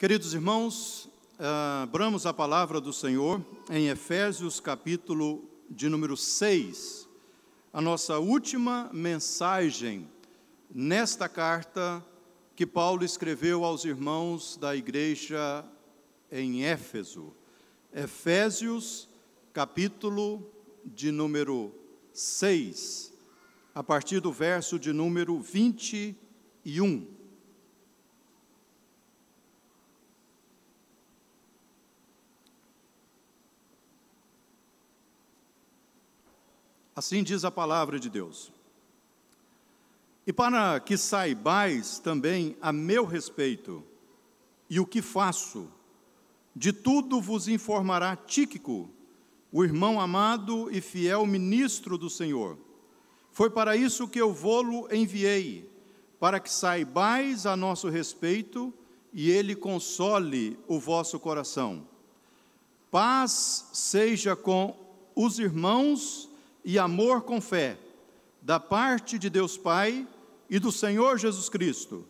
Queridos irmãos, abramos a palavra do Senhor em Efésios, capítulo de número 6, a nossa última mensagem nesta carta que Paulo escreveu aos irmãos da igreja em Éfeso. Efésios, capítulo de número 6, a partir do verso de número 21. Assim diz a palavra de Deus. E para que saibais também a meu respeito e o que faço, de tudo vos informará Tíquico, o irmão amado e fiel ministro do Senhor. Foi para isso que eu vô-lo enviei, para que saibais a nosso respeito e ele console o vosso coração. Paz seja com os irmãos e amor com fé, da parte de Deus Pai e do Senhor Jesus Cristo.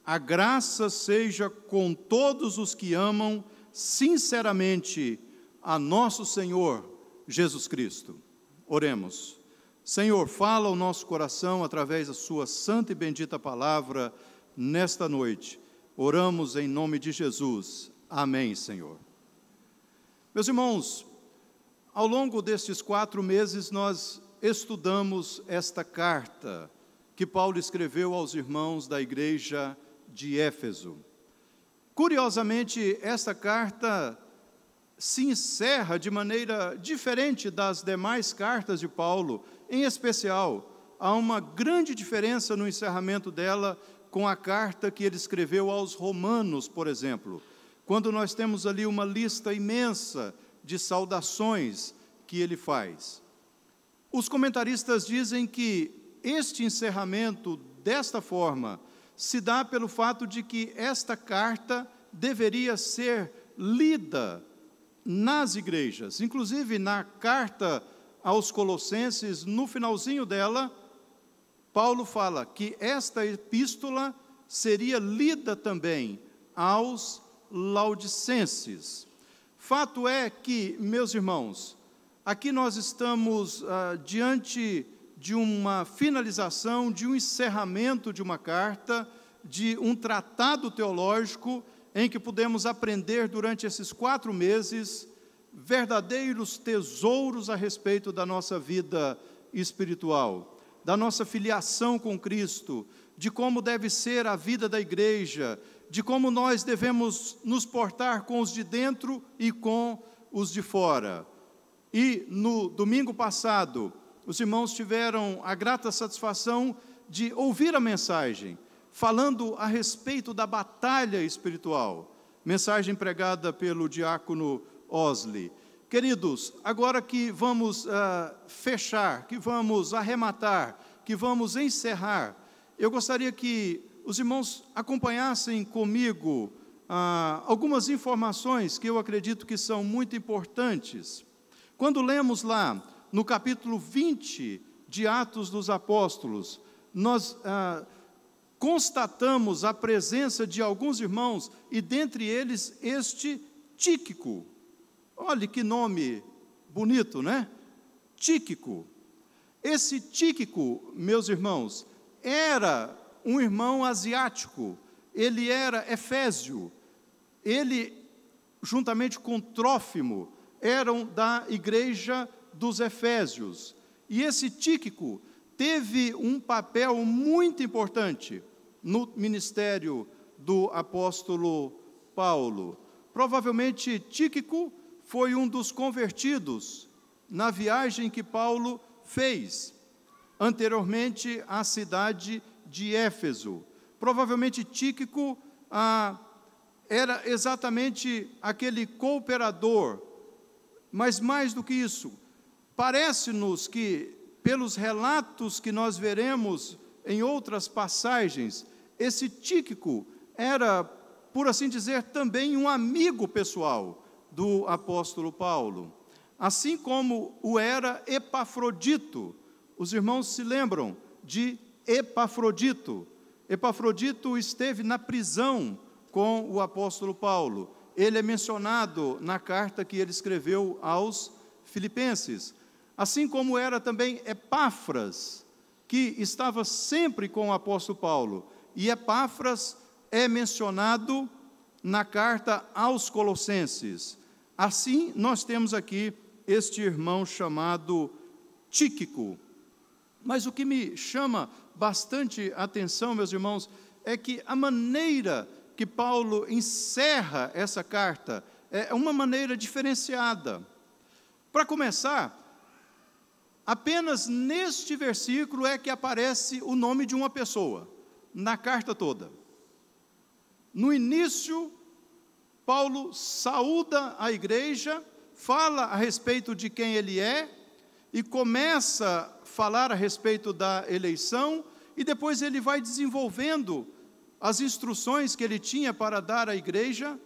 A graça seja com todos os que amam sinceramente a nosso Senhor Jesus Cristo. Oremos. Senhor, fala ao nosso coração através da sua santa e bendita palavra nesta noite. Oramos em nome de Jesus. Amém, Senhor. Meus irmãos, ao longo destes 4 meses, nós estudamos esta carta que Paulo escreveu aos irmãos da igreja de Éfeso. Curiosamente, esta carta se encerra de maneira diferente das demais cartas de Paulo. Em especial, há uma grande diferença no encerramento dela com a carta que ele escreveu aos Romanos, por exemplo, quando nós temos ali uma lista imensa de saudações que ele faz. Os comentaristas dizem que este encerramento, desta forma, se dá pelo fato de que esta carta deveria ser lida nas igrejas. Inclusive, na carta aos Colossenses, no finalzinho dela, Paulo fala que esta epístola seria lida também aos laodicenses. Fato é que, meus irmãos, aqui nós estamos diante de uma finalização, de um encerramento de uma carta, de um tratado teológico, em que pudemos aprender durante esses 4 meses verdadeiros tesouros a respeito da nossa vida espiritual, da nossa filiação com Cristo, de como deve ser a vida da igreja, de como nós devemos nos portar com os de dentro e com os de fora. E no domingo passado, os irmãos tiveram a grata satisfação de ouvir a mensagem, falando a respeito da batalha espiritual, mensagem pregada pelo diácono Osley. Queridos, agora que vamos fechar, que vamos arrematar, que vamos encerrar, eu gostaria que os irmãos acompanhassem comigo algumas informações que eu acredito que são muito importantes. Quando lemos lá no capítulo 20 de Atos dos Apóstolos, nós constatamos a presença de alguns irmãos, e dentre eles este Tíquico. Olha que nome bonito, né? Tíquico. Esse Tíquico, meus irmãos, era um irmão asiático, ele era efésio, ele, juntamente com Trófimo, eram da igreja dos Efésios. E esse Tíquico teve um papel muito importante no ministério do apóstolo Paulo. Provavelmente Tíquico foi um dos convertidos na viagem que Paulo fez anteriormente à cidade de Éfeso. Provavelmente Tíquico era exatamente aquele cooperador, mas mais do que isso, parece-nos que, pelos relatos que nós veremos em outras passagens, esse Tíquico era, por assim dizer, também um amigo pessoal do apóstolo Paulo, assim como o era Epafrodito. Os irmãos se lembram de Epafrodito. Epafrodito esteve na prisão com o apóstolo Paulo. Ele é mencionado na carta que ele escreveu aos Filipenses. Assim como era também Epáfras, que estava sempre com o apóstolo Paulo. E Epáfras é mencionado na carta aos Colossenses. Assim, nós temos aqui este irmão chamado Tíquico. Mas o que me chama bastante atenção, meus irmãos, é que a maneira que Paulo encerra essa carta é uma maneira diferenciada. Para começar, apenas neste versículo é que aparece o nome de uma pessoa, na carta toda. No início, Paulo saúda a igreja, fala a respeito de quem ele é, e começa a falar a respeito da eleição, e depois ele vai desenvolvendo as instruções que ele tinha para dar à igreja,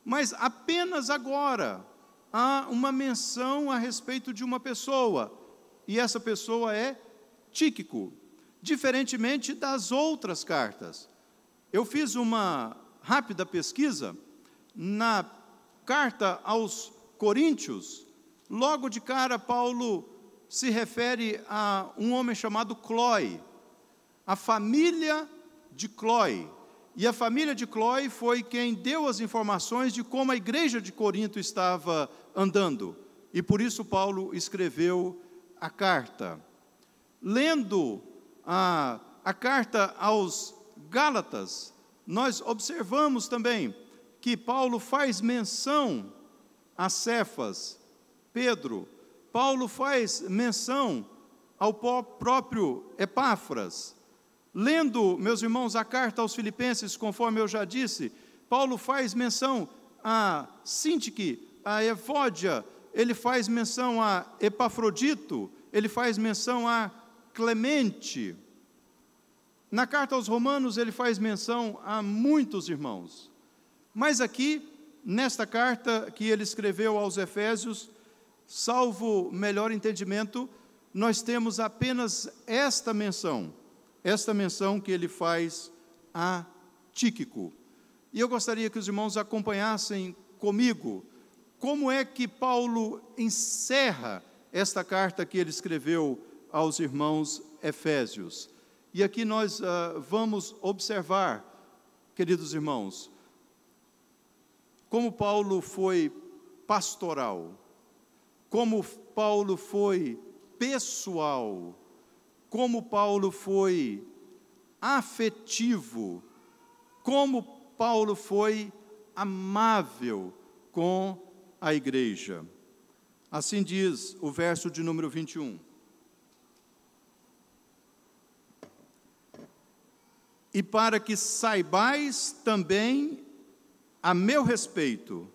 mas apenas agora há uma menção a respeito de uma pessoa, e essa pessoa é Tíquico, diferentemente das outras cartas. Eu fiz uma rápida pesquisa na carta aos Coríntios. Logo de cara, Paulo se refere a um homem chamado Cloe, a família de Cloe. E a família de Cloe foi quem deu as informações de como a igreja de Corinto estava andando. E por isso Paulo escreveu a carta. Lendo a carta aos Gálatas, nós observamos também que Paulo faz menção a Cefas, Pedro. Paulo faz menção ao próprio Epáfras. Lendo, meus irmãos, a carta aos Filipenses, conforme eu já disse, Paulo faz menção a Sintique, a Evódia, ele faz menção a Epafrodito, ele faz menção a Clemente. Na carta aos Romanos, ele faz menção a muitos irmãos. Mas aqui, nesta carta que ele escreveu aos Efésios, salvo melhor entendimento, nós temos apenas esta menção que ele faz a Tíquico. E eu gostaria que os irmãos acompanhassem comigo como é que Paulo encerra esta carta que ele escreveu aos irmãos Efésios. E aqui nós vamos observar, queridos irmãos, como Paulo foi pastoral, como Paulo foi pessoal, como Paulo foi afetivo, como Paulo foi amável com a igreja. Assim diz o verso de número 21. E para que saibais também a meu respeito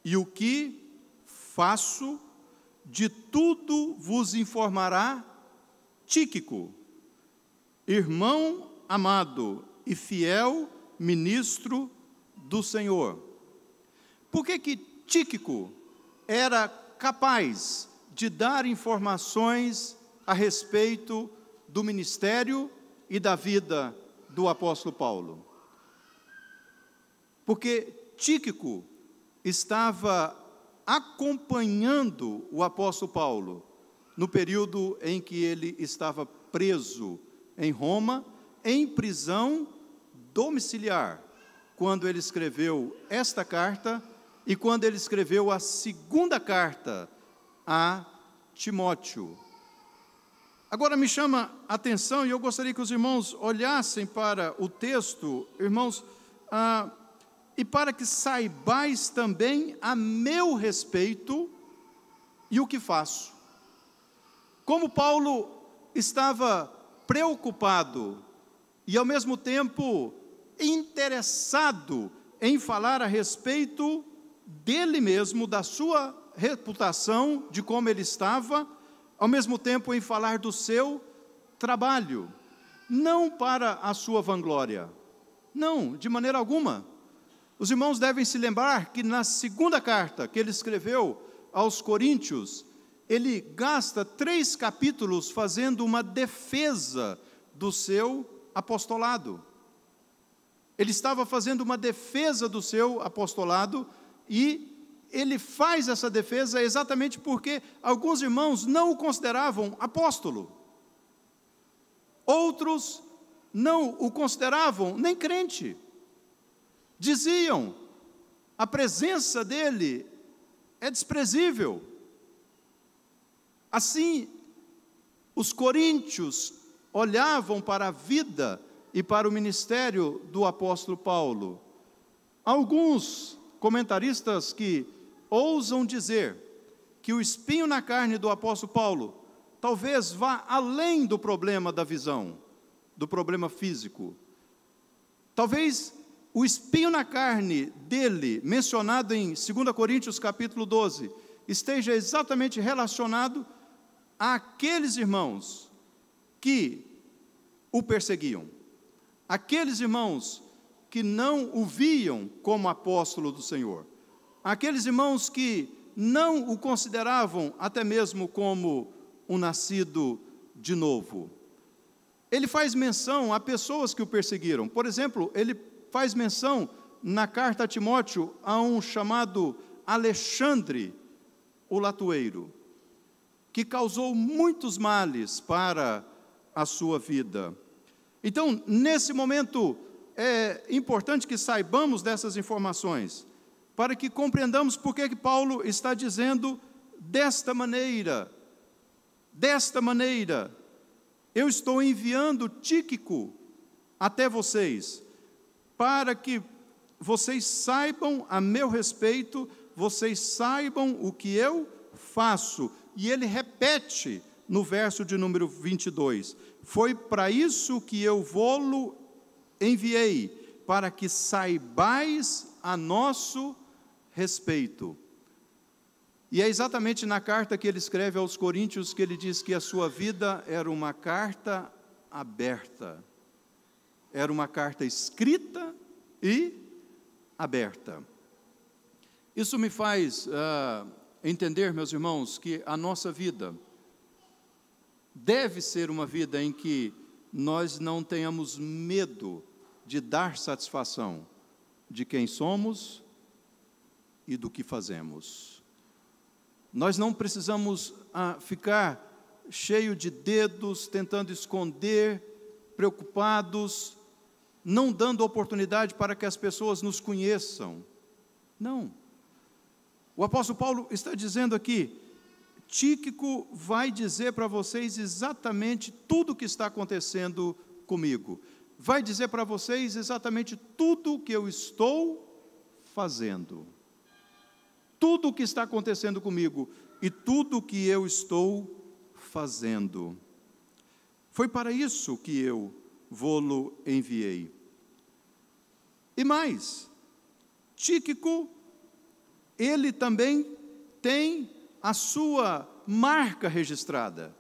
e o que faço, de tudo vos informará Tíquico, irmão amado e fiel ministro do Senhor. Por que Tíquico era capaz de dar informações a respeito do ministério e da vida do apóstolo Paulo? Porque Tíquico estava acompanhando o apóstolo Paulo no período em que ele estava preso em Roma, em prisão domiciliar, quando ele escreveu esta carta e quando ele escreveu a segunda carta a Timóteo. Agora me chama a atenção, e eu gostaria que os irmãos olhassem para o texto, irmãos, e para que saibais também a meu respeito e o que faço. Como Paulo estava preocupado e, ao mesmo tempo, interessado em falar a respeito dele mesmo, da sua reputação, de como ele estava, ao mesmo tempo em falar do seu trabalho, não para a sua vanglória, não, de maneira alguma. Os irmãos devem se lembrar que na segunda carta que ele escreveu aos Coríntios, ele gasta 3 capítulos fazendo uma defesa do seu apostolado. Ele estava fazendo uma defesa do seu apostolado, e ele faz essa defesa exatamente porque alguns irmãos não o consideravam apóstolo. Outros não o consideravam nem crente. Diziam, a presença dele é desprezível. Assim, os coríntios olhavam para a vida e para o ministério do apóstolo Paulo. Alguns comentaristas que ousam dizer que o espinho na carne do apóstolo Paulo talvez vá além do problema da visão, do problema físico. Talvez o espinho na carne dele, mencionado em 2 Coríntios capítulo 12, esteja exatamente relacionado àqueles irmãos que o perseguiam, aqueles irmãos que não o viam como apóstolo do Senhor, aqueles irmãos que não o consideravam até mesmo como um nascido de novo. Ele faz menção a pessoas que o perseguiram. Por exemplo, ele faz menção na carta a Timóteo a um chamado Alexandre, o latoeiro, que causou muitos males para a sua vida. Então, nesse momento, é importante que saibamos dessas informações, para que compreendamos por que Paulo está dizendo desta maneira, eu estou enviando Tíquico até vocês, para que vocês saibam a meu respeito, vocês saibam o que eu faço. E ele repete no verso de número 22, foi para isso que eu vou-lo enviei, para que saibais a nosso respeito. E é exatamente na carta que ele escreve aos Coríntios que ele diz que a sua vida era uma carta aberta, era uma carta escrita e aberta. Isso me faz entender, meus irmãos, que a nossa vida deve ser uma vida em que nós não tenhamos medo de dar satisfação de quem somos e do que fazemos. Nós não precisamos ficar cheio de dedos, tentando esconder, preocupados, não dando oportunidade para que as pessoas nos conheçam. Não. O apóstolo Paulo está dizendo aqui, Tíquico vai dizer para vocês exatamente tudo o que está acontecendo comigo. Vai dizer para vocês exatamente tudo o que eu estou fazendo. Tudo o que está acontecendo comigo e tudo o que eu estou fazendo. Foi para isso que eu vou-lo enviei. E mais, Tíquico, ele também tem a sua marca registrada,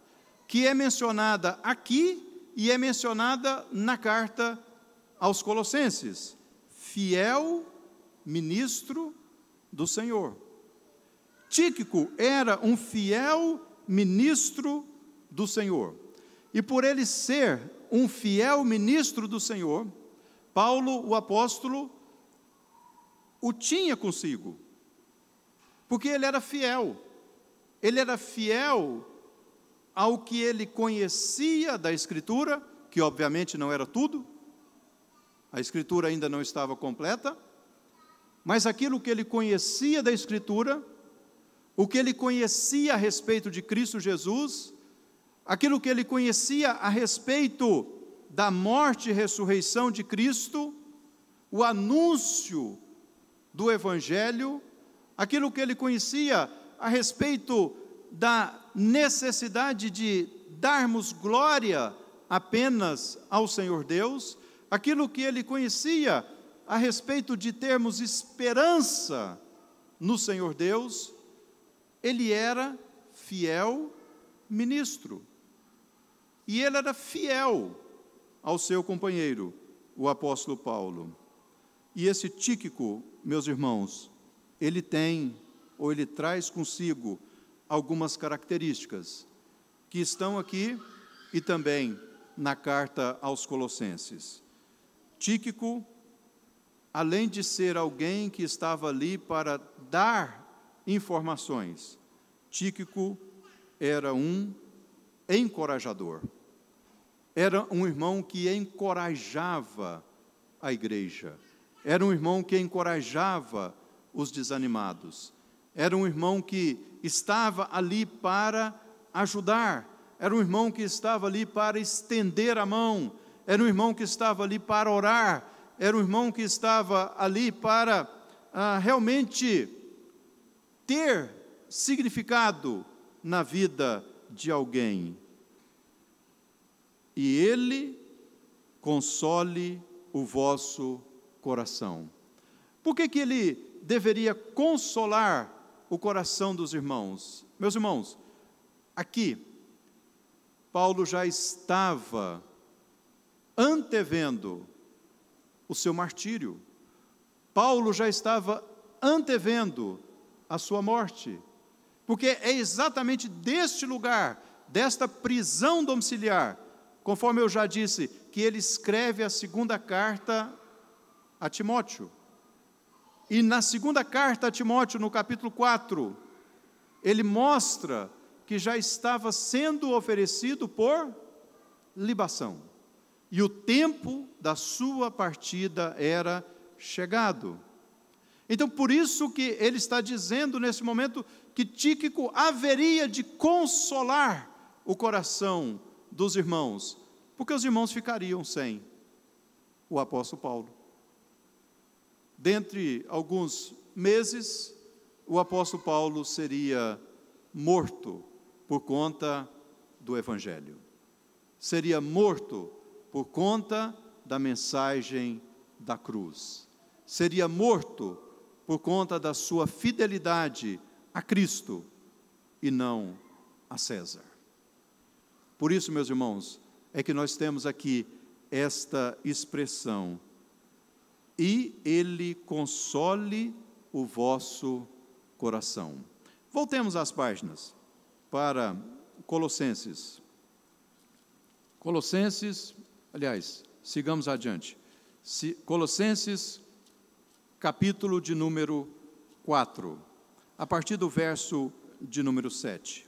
que é mencionada aqui e é mencionada na carta aos Colossenses. Fiel ministro do Senhor. Tíquico era um fiel ministro do Senhor. E por ele ser um fiel ministro do Senhor, Paulo, o apóstolo, o tinha consigo. Porque ele era fiel. Ele era fiel ao que ele conhecia da Escritura, que obviamente não era tudo, a Escritura ainda não estava completa, mas aquilo que ele conhecia da Escritura, o que ele conhecia a respeito de Cristo Jesus, aquilo que ele conhecia a respeito da morte e ressurreição de Cristo, o anúncio do Evangelho, aquilo que ele conhecia a respeito da necessidade de darmos glória apenas ao Senhor Deus, aquilo que ele conhecia a respeito de termos esperança no Senhor Deus, ele era fiel ministro. E ele era fiel ao seu companheiro, o apóstolo Paulo. E esse Tíquico, meus irmãos, ele traz consigo algumas características que estão aqui e também na carta aos Colossenses. Tíquico além de ser alguém que estava ali para dar informações, Tíquico era um encorajador. Era um irmão que encorajava a igreja. Era um irmão que encorajava os desanimados. Era um irmão que estava ali para ajudar. Era um irmão que estava ali para estender a mão. Era um irmão que estava ali para orar. Era um irmão que estava ali para realmente ter significado na vida de alguém. E ele console o vosso coração. Por que ele deveria consolar o coração dos irmãos? Meus irmãos, aqui, Paulo já estava antevendo o seu martírio. Paulo já estava antevendo a sua morte. Porque é exatamente deste lugar, desta prisão domiciliar, conforme eu já disse, que ele escreve a segunda carta a Timóteo. E na segunda carta a Timóteo, no capítulo 4, ele mostra que já estava sendo oferecido por libação. E o tempo da sua partida era chegado. Então, por isso que ele está dizendo nesse momento que Tíquico haveria de consolar o coração dos irmãos, porque os irmãos ficariam sem o apóstolo Paulo. Dentre alguns meses, o apóstolo Paulo seria morto por conta do Evangelho. Seria morto por conta da mensagem da cruz. Seria morto por conta da sua fidelidade a Cristo e não a César. Por isso, meus irmãos, é que nós temos aqui esta expressão: e ele console o vosso coração. Voltemos às páginas para Colossenses. Sigamos adiante. Colossenses, capítulo de número 4, a partir do verso de número 7.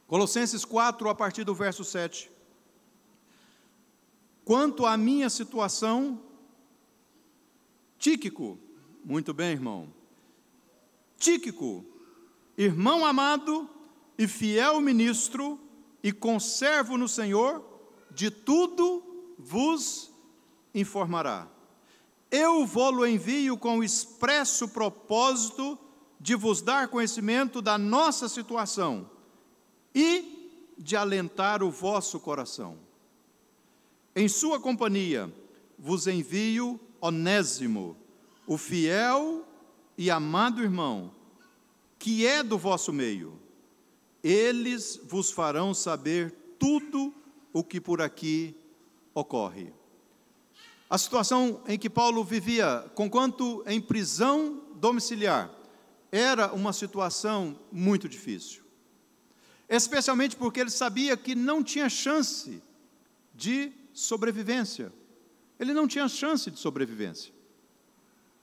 Colossenses 4, a partir do verso 7. Quanto à minha situação, Tíquico, muito bem, irmão, Tíquico, irmão amado e fiel ministro e conservo no Senhor, de tudo vos informará. Eu vou-lo envio com o expresso propósito de vos dar conhecimento da nossa situação e de alentar o vosso coração. Em sua companhia vos envio Onésimo, o fiel e amado irmão, que é do vosso meio. Eles vos farão saber tudo o que por aqui ocorre. A situação em que Paulo vivia, conquanto em prisão domiciliar, era uma situação muito difícil. Especialmente porque ele sabia que não tinha chance de sobrevivência. Ele não tinha chance de sobrevivência.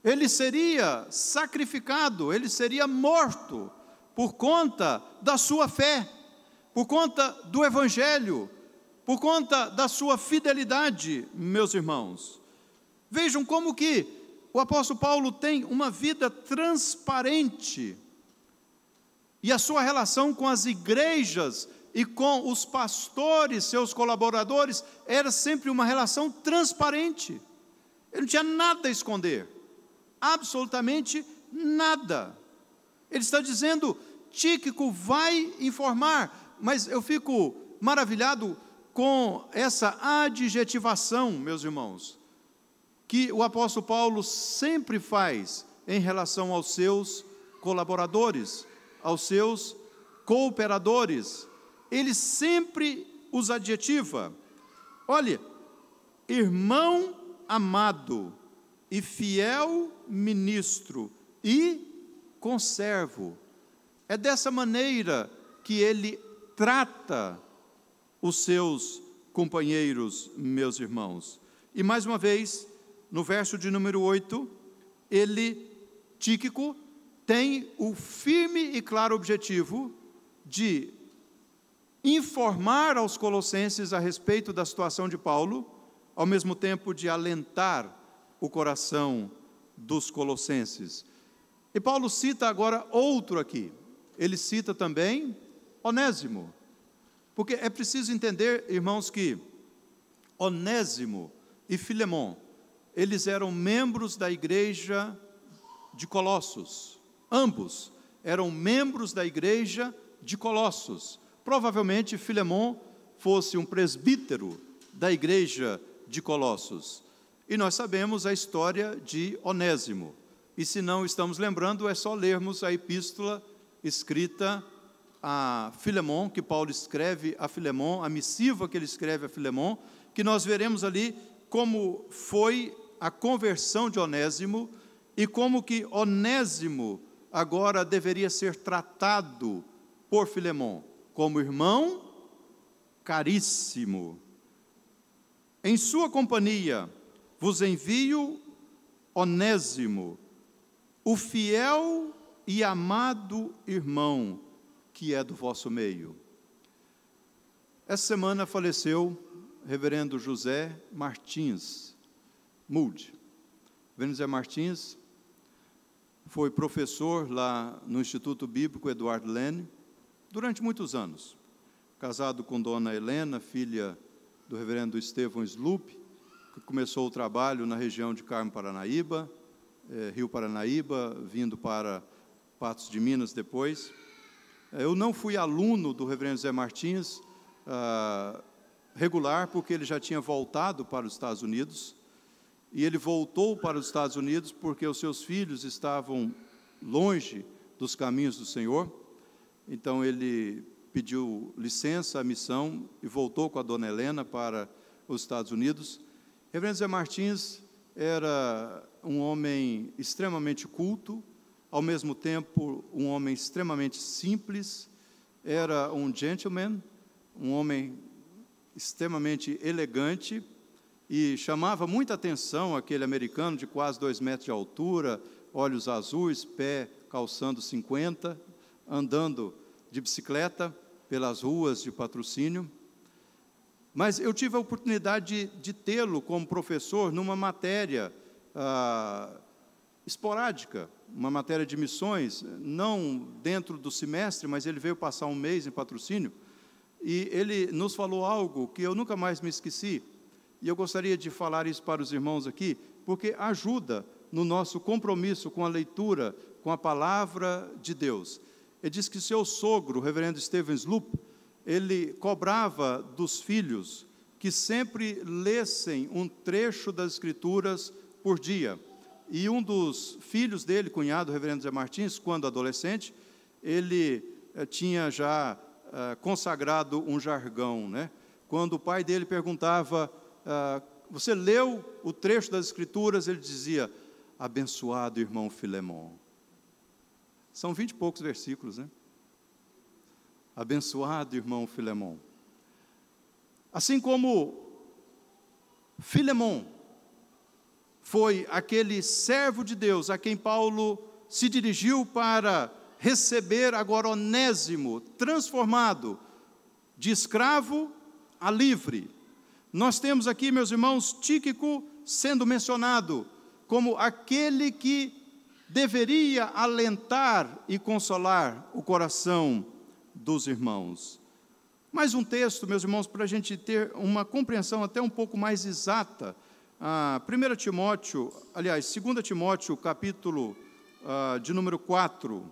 Ele seria sacrificado, ele seria morto por conta da sua fé, por conta do Evangelho, por conta da sua fidelidade, meus irmãos. Vejam como que o apóstolo Paulo tem uma vida transparente, e a sua relação com as igrejas e com os pastores, seus colaboradores, era sempre uma relação transparente. Ele não tinha nada a esconder, absolutamente nada. Ele está dizendo: Tíquico vai informar, mas eu fico maravilhado com essa adjetivação, meus irmãos, que o apóstolo Paulo sempre faz em relação aos seus colaboradores, aos seus cooperadores. Ele sempre os adjetiva. Olha, irmão amado e fiel ministro e conservo. É dessa maneira que ele trata os seus companheiros, meus irmãos. E mais uma vez, no verso de número 8, Tíquico, tem o firme e claro objetivo de informar aos colossenses a respeito da situação de Paulo, ao mesmo tempo de alentar o coração dos colossenses. E Paulo cita agora outro aqui. Ele cita também Onésimo. Porque é preciso entender, irmãos, que Onésimo e Filemon, eles eram membros da igreja de Colossos. Ambos eram membros da igreja de Colossos. Provavelmente Filemon fosse um presbítero da igreja de Colossos. E nós sabemos a história de Onésimo. E se não estamos lembrando, é só lermos a epístola escrita a Filemon, que Paulo escreve a Filemon, a missiva que ele escreve a Filemon, que nós veremos ali como foi a conversão de Onésimo e como que Onésimo agora deveria ser tratado por Filemon como irmão caríssimo. Em sua companhia vos envio Onésimo, o fiel e amado irmão que é do vosso meio. Essa semana faleceu reverendo José Martins Mould. Reverendo José Martins foi professor lá no Instituto Bíblico Eduardo Lene durante muitos anos, casado com dona Helena, filha do reverendo Estevão Slup, que começou o trabalho na região de Carmo Paranaíba, Rio Paranaíba, vindo para Patos de Minas depois. Eu não fui aluno do reverendo José Martins regular, porque ele já tinha voltado para os Estados Unidos, e ele voltou para os Estados Unidos porque os seus filhos estavam longe dos caminhos do Senhor. Então ele pediu licença à missão e voltou com a dona Helena para os Estados Unidos. Reverendo José Martins era um homem extremamente culto, ao mesmo tempo um homem extremamente simples, era um gentleman, um homem extremamente elegante, e chamava muita atenção aquele americano de quase 2 metros de altura, olhos azuis, pé calçando 50, andando de bicicleta pelas ruas de Patrocínio. Mas eu tive a oportunidade de tê-lo como professor numa matéria esporádica, uma matéria de missões, não dentro do semestre, mas ele veio passar um mês em Patrocínio, e ele nos falou algo que eu nunca mais me esqueci, e eu gostaria de falar isso para os irmãos aqui, porque ajuda no nosso compromisso com a leitura, com a palavra de Deus. Ele diz que seu sogro, o reverendo Estevão Slup, ele cobrava dos filhos que sempre lessem um trecho das Escrituras por dia. E um dos filhos dele, cunhado, o reverendo José Martins, quando adolescente, ele tinha já consagrado um jargão, né? Quando o pai dele perguntava, você leu o trecho das Escrituras? Ele dizia, abençoado irmão Filemon. São 20 e poucos versículos, né? Abençoado irmão Filemon. Assim como Filemon foi aquele servo de Deus a quem Paulo se dirigiu para receber agora Onésimo, transformado de escravo a livre. Nós temos aqui, meus irmãos, Tíquico sendo mencionado como aquele que deveria alentar e consolar o coração dos irmãos. Mais um texto, meus irmãos, para a gente ter uma compreensão até um pouco mais exata. 2 Timóteo, capítulo de número 4.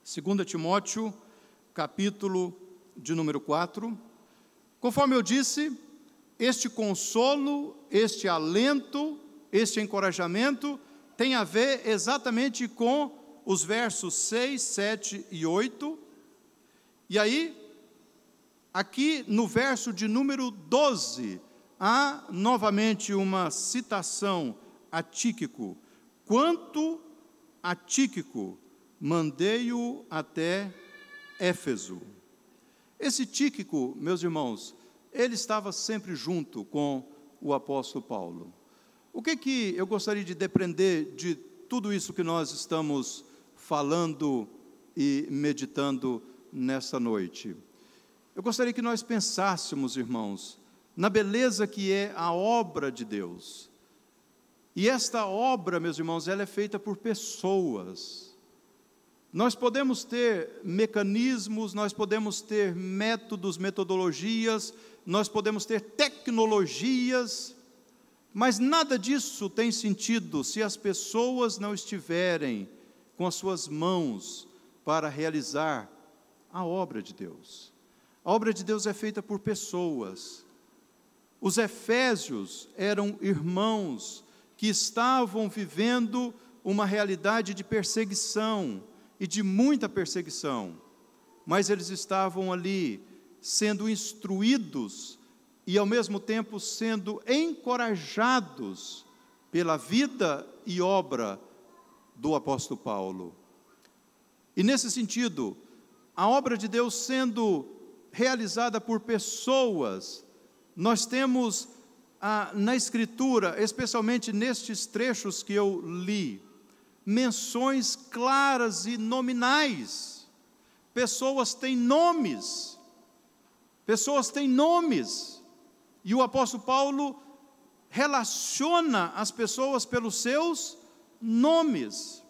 2 Timóteo, capítulo de número 4. Conforme eu disse, este consolo, este alento, este encorajamento tem a ver exatamente com os versos 6, 7 e 8. E aí, aqui no verso de número 12, há novamente uma citação a Tíquico. Quanto a Tíquico, mandei-o até Éfeso. Esse Tíquico, meus irmãos, ele estava sempre junto com o apóstolo Paulo. O que eu gostaria de depreender de tudo isso que nós estamos falando e meditando nessa noite? Eu gostaria que nós pensássemos, irmãos, na beleza que é a obra de Deus. E esta obra, meus irmãos, ela é feita por pessoas. Nós podemos ter mecanismos, nós podemos ter métodos, metodologias, nós podemos ter tecnologias, mas nada disso tem sentido se as pessoas não estiverem com as suas mãos para realizar a obra de Deus. A obra de Deus é feita por pessoas. Os efésios eram irmãos que estavam vivendo uma realidade de perseguição, e de muita perseguição, mas eles estavam ali sendo instruídos e ao mesmo tempo sendo encorajados pela vida e obra do apóstolo Paulo. E nesse sentido, a obra de Deus sendo realizada por pessoas, nós temos na Escritura, especialmente nestes trechos que eu li, menções claras e nominais. Pessoas têm nomes, e o apóstolo Paulo relaciona as pessoas pelos seus nomes.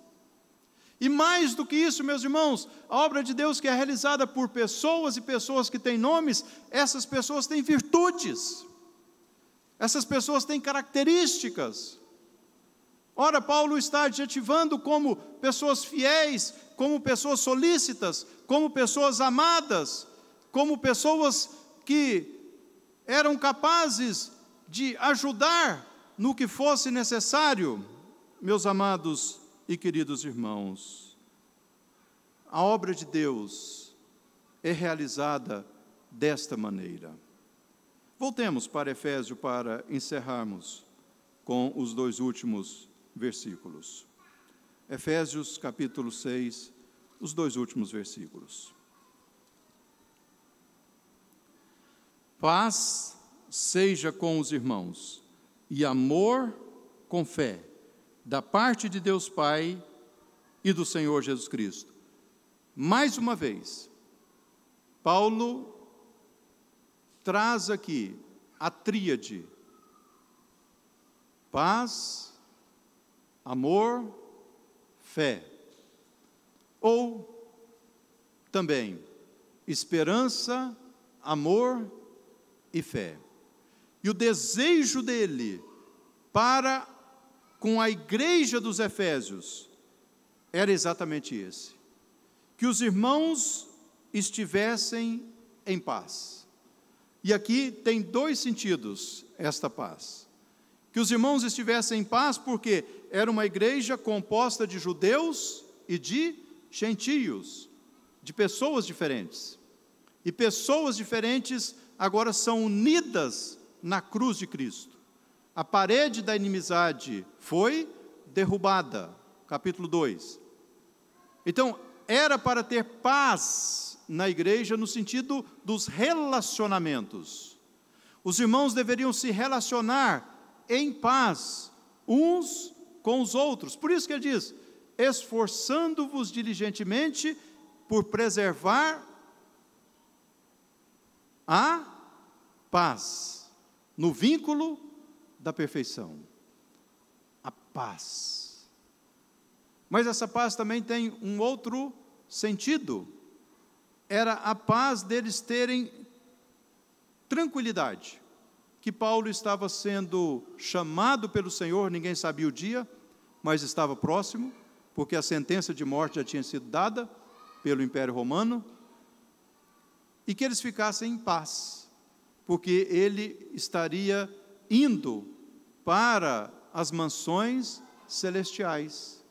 E mais do que isso, meus irmãos, a obra de Deus que é realizada por pessoas e pessoas que têm nomes, essas pessoas têm virtudes, essas pessoas têm características. Ora, Paulo está adjetivando como pessoas fiéis, como pessoas solícitas, como pessoas amadas, como pessoas que eram capazes de ajudar no que fosse necessário. Meus amados e queridos irmãos, a obra de Deus é realizada desta maneira. Voltemos para Efésios para encerrarmos com os dois últimos versículos. Efésios capítulo 6, os dois últimos versículos. Paz seja com os irmãos, e amor com fé, da parte de Deus Pai e do Senhor Jesus Cristo. Mais uma vez, Paulo traz aqui a tríade: paz, amor, fé. Ou também esperança, amor e fé. E o desejo dele para com a igreja dos Efésios era exatamente esse: que os irmãos estivessem em paz. E aqui tem dois sentidos esta paz: que os irmãos estivessem em paz porque era uma igreja composta de judeus e de gentios, de pessoas diferentes. E pessoas diferentes agora são unidas na cruz de Cristo. A parede da inimizade foi derrubada, capítulo 2. Então, era para ter paz na igreja no sentido dos relacionamentos. Os irmãos deveriam se relacionar em paz uns com os outros. Por isso que ele diz: esforçando-vos diligentemente por preservar a paz, no vínculo da perfeição. A paz. Mas essa paz também tem um outro sentido. Era a paz deles terem tranquilidade, que Paulo estava sendo chamado pelo Senhor, ninguém sabia o dia, mas estava próximo, porque a sentença de morte já tinha sido dada pelo Império Romano, e que eles ficassem em paz, porque ele estaria indo para as mansões celestiais,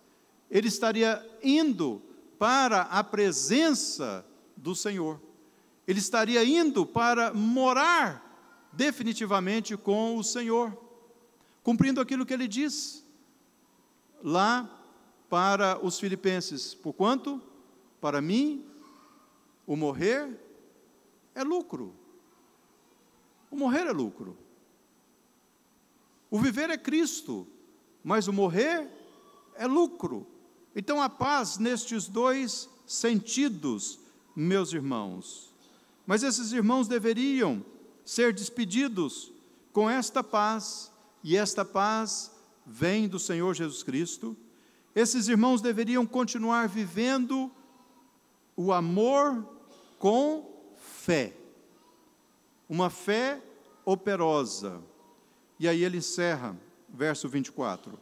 ele estaria indo para a presença do Senhor, ele estaria indo para morar definitivamente com o Senhor, cumprindo aquilo que ele diz lá para os filipenses: porquanto para mim o morrer é lucro. O morrer é lucro. O viver é Cristo, mas o morrer é lucro. Então, a paz nestes dois sentidos, meus irmãos. Mas esses irmãos deveriam ser despedidos com esta paz, e esta paz vem do Senhor Jesus Cristo. Esses irmãos deveriam continuar vivendo o amor com fé, uma fé operosa. E aí ele encerra, verso 24: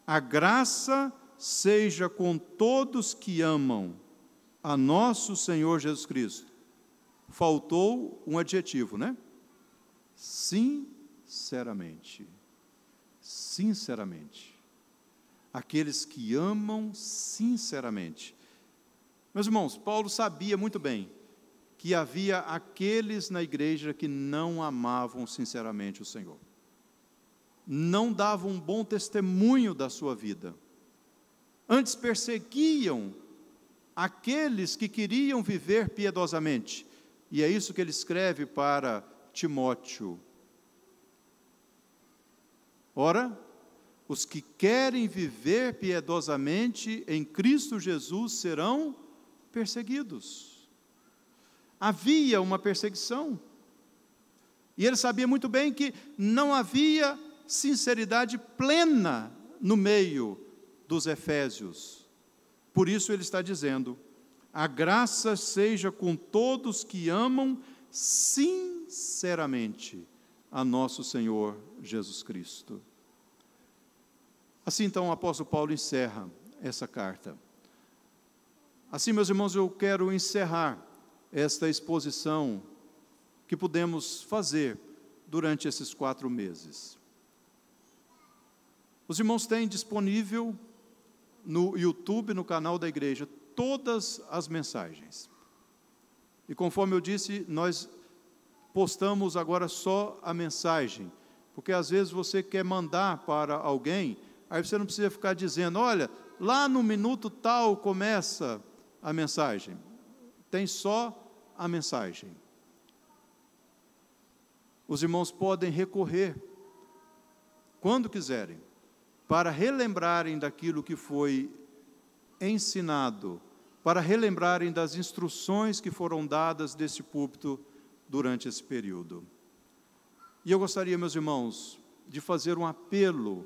a graça seja com todos que amam a nosso Senhor Jesus Cristo. Faltou um adjetivo, né? Sinceramente. Sinceramente. Aqueles que amam sinceramente. Meus irmãos, Paulo sabia muito bem que havia aqueles na igreja que não amavam sinceramente o Senhor. Não davam um bom testemunho da sua vida. Antes perseguiam aqueles que queriam viver piedosamente. E é isso que ele escreve para Timóteo. Ora, os que querem viver piedosamente em Cristo Jesus serão perseguidos. Havia uma perseguição. E ele sabia muito bem que não havia sinceridade plena no meio dos efésios. Por isso ele está dizendo: a graça seja com todos que amam sinceramente a nosso Senhor Jesus Cristo. Assim, então, o apóstolo Paulo encerra essa carta. Assim, meus irmãos, eu quero encerrar esta exposição que pudemos fazer durante esses 4 meses. Os irmãos têm disponível no YouTube, no canal da igreja, todas as mensagens. E conforme eu disse, nós postamos agora só a mensagem, porque às vezes você quer mandar para alguém, aí você não precisa ficar dizendo: olha, lá no minuto tal começa a mensagem. Tem só a mensagem. Os irmãos podem recorrer, quando quiserem, para relembrarem daquilo que foi ensinado, para relembrarem das instruções que foram dadas desse púlpito durante esse período. E eu gostaria, meus irmãos, de fazer um apelo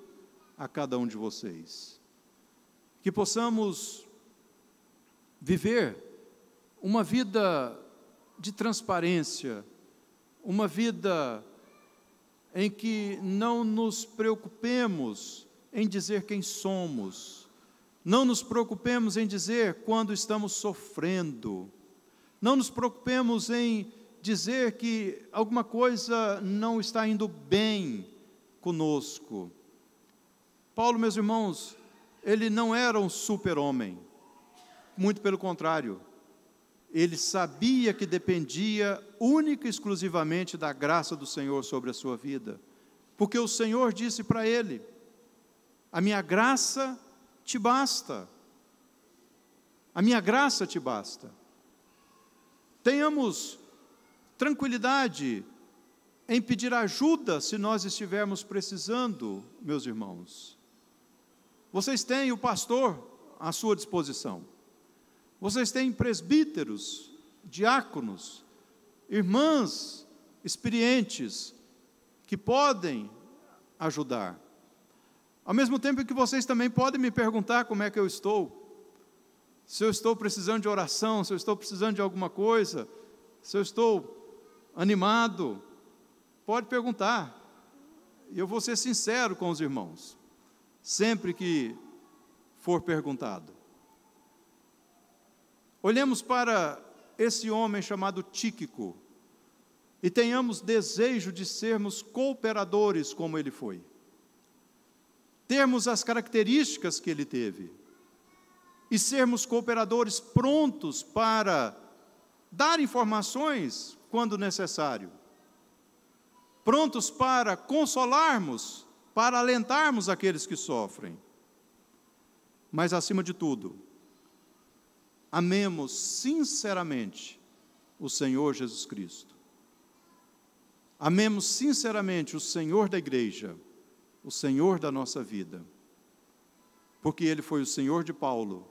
a cada um de vocês, que possamos viver uma vida de transparência, uma vida em que não nos preocupemos em dizer quem somos, não nos preocupemos em dizer quando estamos sofrendo, não nos preocupemos em dizer que alguma coisa não está indo bem conosco. Paulo, meus irmãos, ele não era um super-homem, muito pelo contrário, ele sabia que dependia única e exclusivamente da graça do Senhor sobre a sua vida, porque o Senhor disse para ele: a minha graça te basta, a minha graça te basta. Tenhamos tranquilidade em pedir ajuda se nós estivermos precisando, meus irmãos. Vocês têm o pastor à sua disposição. Vocês têm presbíteros, diáconos, irmãs experientes que podem ajudar. Ao mesmo tempo que vocês também podem me perguntar como é que eu estou. Se eu estou precisando de oração, se eu estou precisando de alguma coisa, se eu estou animado, pode perguntar. E eu vou ser sincero com os irmãos, sempre que for perguntado. Olhemos para esse homem chamado Tíquico e tenhamos desejo de sermos cooperadores como ele foi. Termos as características que ele teve e sermos cooperadores prontos para dar informações quando necessário, prontos para consolarmos, para alentarmos aqueles que sofrem. Mas, acima de tudo, amemos sinceramente o Senhor Jesus Cristo. Amemos sinceramente o Senhor da igreja, o Senhor da nossa vida, porque Ele foi o Senhor de Paulo,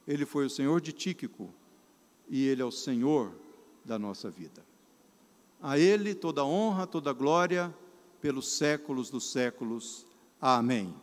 Ele foi o Senhor de Tíquico, e Ele é o Senhor da nossa vida. A Ele toda honra, toda glória, pelos séculos dos séculos. Amém.